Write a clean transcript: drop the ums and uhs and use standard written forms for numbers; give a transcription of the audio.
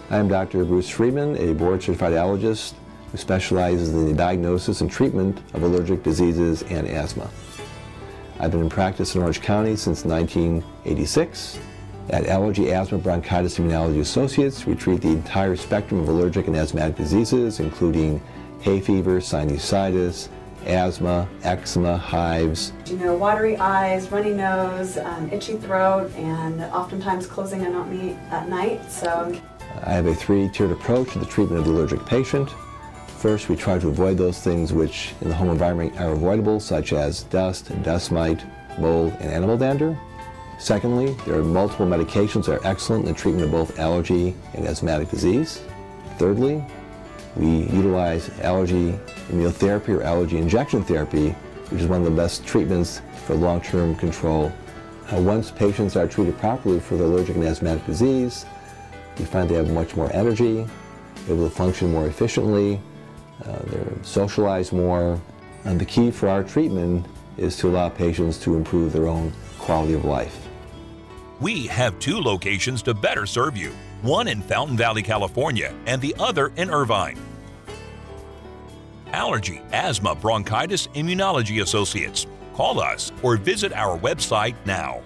I am Dr. Bruce Friedman, a board-certified allergist who specializes in the diagnosis and treatment of allergic diseases and asthma. I've been in practice in Orange County since 1986. At Allergy, Asthma, Bronchitis Immunology Associates, we treat the entire spectrum of allergic and asthmatic diseases, including hay fever, sinusitis, asthma, eczema, hives. Watery eyes, runny nose, itchy throat, and oftentimes closing in on me at night. So I have a three-tiered approach to the treatment of the allergic patient. First, we try to avoid those things which in the home environment are avoidable, such as dust, dust mite, mold, and animal dander. Secondly, there are multiple medications that are excellent in the treatment of both allergy and asthmatic disease. Thirdly, we utilize allergy immunotherapy or allergy injection therapy, which is one of the best treatments for long-term control. Once patients are treated properly for the allergic and asthmatic disease, we find they have much more energy, able to function more efficiently, they're socialized more. And the key for our treatment is to allow patients to improve their own quality of life. We have two locations to better serve you, one in Fountain Valley, California, and the other in Irvine. Allergy, Asthma, Bronchitis Immunology Associates. Call us or visit our website now.